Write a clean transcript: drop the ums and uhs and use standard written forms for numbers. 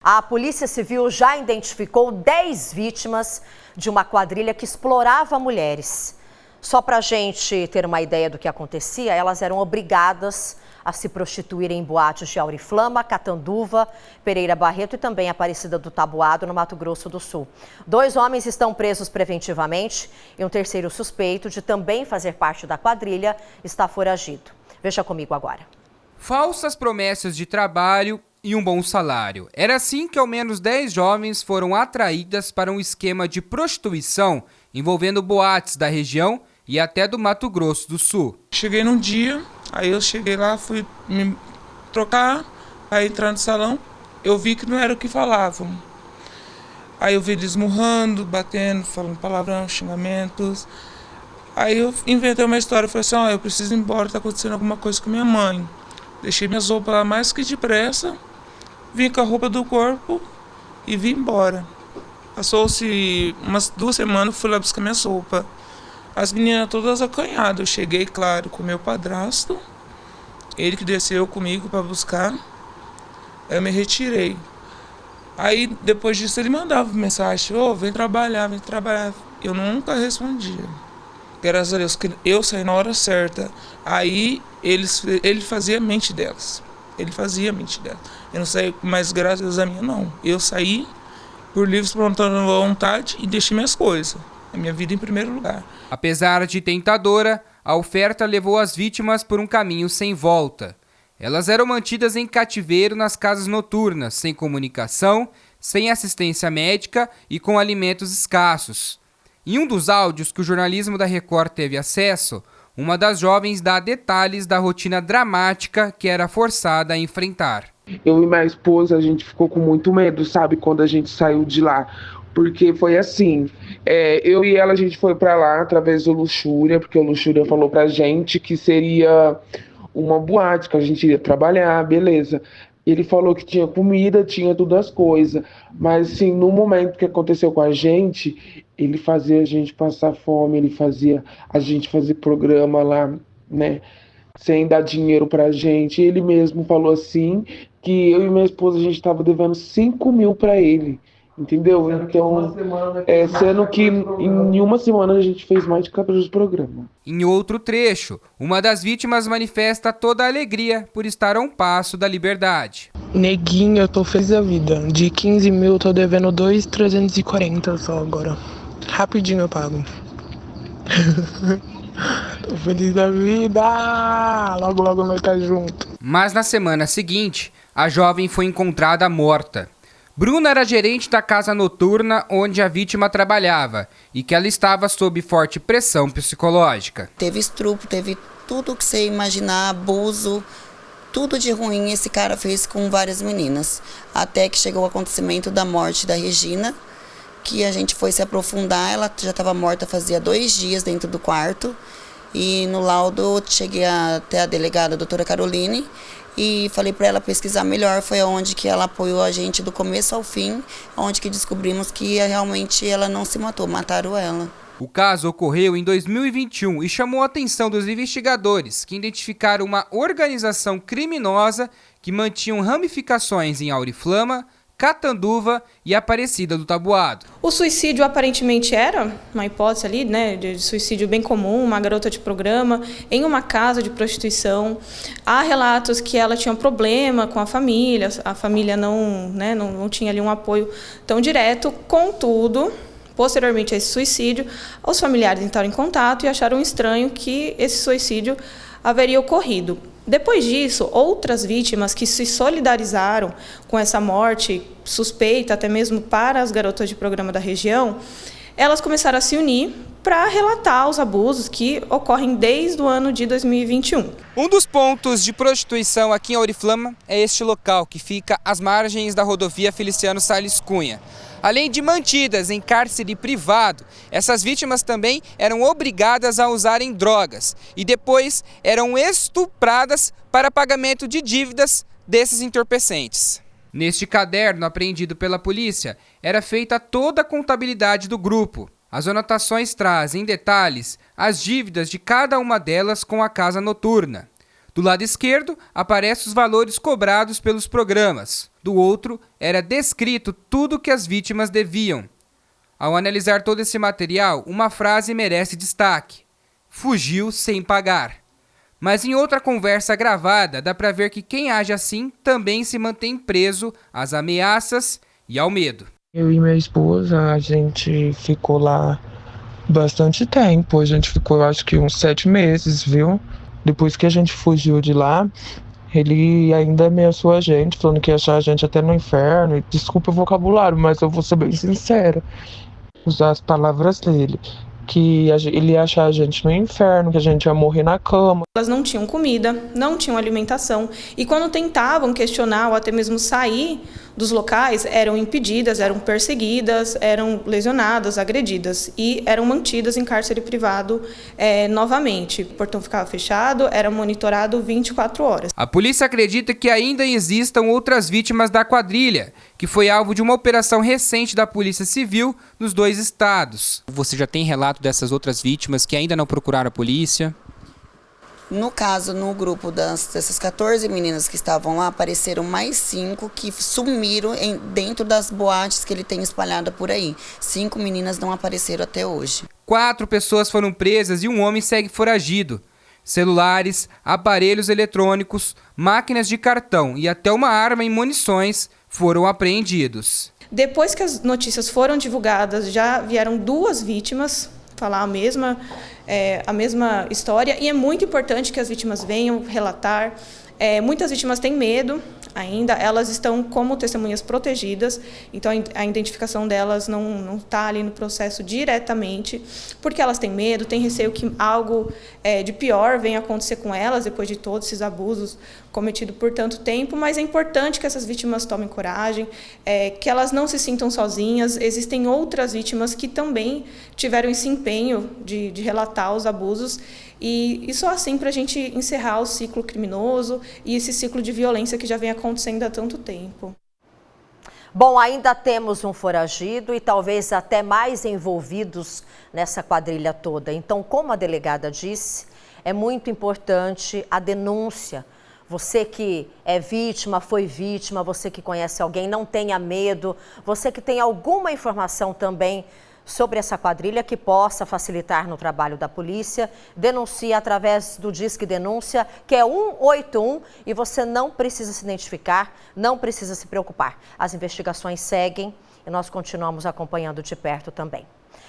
A Polícia Civil já identificou 10 vítimas de uma quadrilha que explorava mulheres. Só para a gente ter uma ideia do que acontecia, elas eram obrigadas a se prostituírem em boates de Auriflama, Catanduva, Pereira Barreto e também Aparecida do Taboado, no Mato Grosso do Sul. 2 homens estão presos preventivamente e um terceiro suspeito de também fazer parte da quadrilha está foragido. Veja comigo agora. Falsas promessas de trabalho e um bom salário. Era assim que ao menos 10 jovens foram atraídas para um esquema de prostituição envolvendo boates da região e até do Mato Grosso do Sul. Cheguei num dia, aí eu cheguei lá, fui me trocar, aí entrar no salão, eu vi que não era o que falavam. Aí eu vi eles murrando, batendo, falando palavrão, xingamentos. Aí eu inventei uma história, falei assim, eu preciso ir embora, tá acontecendo alguma coisa com minha mãe. Deixei minhas roupas lá mais que depressa, vim com a roupa do corpo e vim embora. Passou-se umas 2 semanas, fui lá buscar minhas roupas. As meninas todas acanhadas. Eu cheguei, claro, com o meu padrasto, ele que desceu comigo para buscar. Eu me retirei. Aí, depois disso, ele mandava mensagem, vem trabalhar, vem trabalhar. Eu nunca respondia. Graças a Deus, que eu saí na hora certa. Aí, ele fazia a mente delas. Ele fazia a mente delas. Eu não saí, mas graças a Deus a minha não. Eu saí por livre e espontânea vontade e deixei minhas coisas. A minha vida em primeiro lugar. Apesar de tentadora, a oferta levou as vítimas por um caminho sem volta. Elas eram mantidas em cativeiro nas casas noturnas, sem comunicação, sem assistência médica e com alimentos escassos. Em um dos áudios que o jornalismo da Record teve acesso, uma das jovens dá detalhes da rotina dramática que era forçada a enfrentar. Eu e minha esposa, a gente ficou com muito medo, sabe, quando a gente saiu de lá. Porque foi assim, eu e ela, a gente foi pra lá através do Luxúria, porque o Luxúria falou pra gente que seria uma boate, que a gente iria trabalhar, beleza. Ele falou que tinha comida, tinha todas as coisas, mas assim, no momento que aconteceu com a gente, ele fazia a gente passar fome, ele fazia a gente fazer programa lá, né, sem dar dinheiro pra gente. Ele mesmo falou assim, que eu e minha esposa, a gente tava devendo 5 mil pra ele. Entendeu? Então, sendo que em uma semana a gente fez mais de 14 programas. Em outro trecho, uma das vítimas manifesta toda a alegria por estar a um passo da liberdade. Neguinho, eu tô feliz da vida. De 15 mil eu tô devendo 2.340 só agora. Rapidinho eu pago. Tô feliz da vida. Logo, logo nós tá junto. Mas na semana seguinte, a jovem foi encontrada morta. Bruna era gerente da casa noturna onde a vítima trabalhava e que ela estava sob forte pressão psicológica. Teve estupro, teve tudo que você imaginar, abuso, tudo de ruim esse cara fez com várias meninas. Até que chegou o acontecimento da morte da Regina, que a gente foi se aprofundar, ela já estava morta fazia 2 dias dentro do quarto. E no laudo cheguei até a delegada, a doutora Caroline, e falei para ela pesquisar melhor. Foi onde que ela apoiou a gente do começo ao fim, onde que descobrimos que realmente ela não se matou, mataram ela. O caso ocorreu em 2021 e chamou a atenção dos investigadores, que identificaram uma organização criminosa que mantinha ramificações em Auriflama, Catanduva e Aparecida do Taboado. O suicídio aparentemente era uma hipótese ali, né, de suicídio bem comum, uma garota de programa em uma casa de prostituição. Há relatos que ela tinha um problema com a família não tinha ali um apoio tão direto. Contudo, posteriormente a esse suicídio, os familiares entraram em contato e acharam estranho que esse suicídio haveria ocorrido. Depois disso, outras vítimas que se solidarizaram com essa morte suspeita, até mesmo para as garotas de programa da região, elas começaram a se unir para relatar os abusos que ocorrem desde o ano de 2021. Um dos pontos de prostituição aqui em Auriflama é este local, que fica às margens da rodovia Feliciano Salles Cunha. Além de mantidas em cárcere privado, essas vítimas também eram obrigadas a usarem drogas e depois eram estupradas para pagamento de dívidas desses entorpecentes. Neste caderno apreendido pela polícia, era feita toda a contabilidade do grupo. As anotações trazem em detalhes as dívidas de cada uma delas com a casa noturna. Do lado esquerdo, aparecem os valores cobrados pelos programas. Do outro, era descrito tudo que as vítimas deviam. Ao analisar todo esse material, uma frase merece destaque: fugiu sem pagar. Mas em outra conversa gravada, dá para ver que quem age assim também se mantém preso às ameaças e ao medo. Eu e minha esposa, a gente ficou lá bastante tempo. A gente ficou, acho que uns 7 meses, viu? Depois que a gente fugiu de lá, ele ainda ameaçou a gente, falando que ia achar a gente até no inferno. E, desculpa o vocabulário, mas eu vou ser bem sincera. Usar as palavras dele. Que ele ia achar a gente no inferno, que a gente ia morrer na cama. Elas não tinham comida, não tinham alimentação. E quando tentavam questionar ou até mesmo sair dos locais, eram impedidas, eram perseguidas, eram lesionadas, agredidas e eram mantidas em cárcere privado novamente. O portão ficava fechado, era monitorado 24 horas. A polícia acredita que ainda existam outras vítimas da quadrilha, que foi alvo de uma operação recente da Polícia Civil nos 2 estados. Você já tem relato dessas outras vítimas que ainda não procuraram a polícia? No caso, no grupo dessas 14 meninas que estavam lá, apareceram mais 5 que sumiram dentro das boates que ele tem espalhada por aí. 5 meninas não apareceram até hoje. 4 pessoas foram presas e um homem segue foragido. Celulares, aparelhos eletrônicos, máquinas de cartão e até uma arma e munições foram apreendidos. Depois que as notícias foram divulgadas, já vieram 2 vítimas falar a mesma história, e é muito importante que as vítimas venham relatar. Muitas vítimas têm medo ainda, elas estão como testemunhas protegidas, então a identificação delas não está ali no processo diretamente, porque elas têm medo, têm receio que algo de pior venha acontecer com elas depois de todos esses abusos cometidos por tanto tempo, mas é importante que essas vítimas tomem coragem, que elas não se sintam sozinhas. Existem outras vítimas que também tiveram esse empenho de relatar os abusos, e só assim para a gente encerrar o ciclo criminoso e esse ciclo de violência que já vem acontecendo há tanto tempo. Bom, ainda temos um foragido e talvez até mais envolvidos nessa quadrilha toda. Então, como a delegada disse, é muito importante a denúncia. Você que é vítima, foi vítima, você que conhece alguém, não tenha medo. Você que tem alguma informação também sobre essa quadrilha que possa facilitar no trabalho da polícia, denuncie através do Disque Denúncia, que é 181, e você não precisa se identificar, não precisa se preocupar. As investigações seguem e nós continuamos acompanhando de perto também.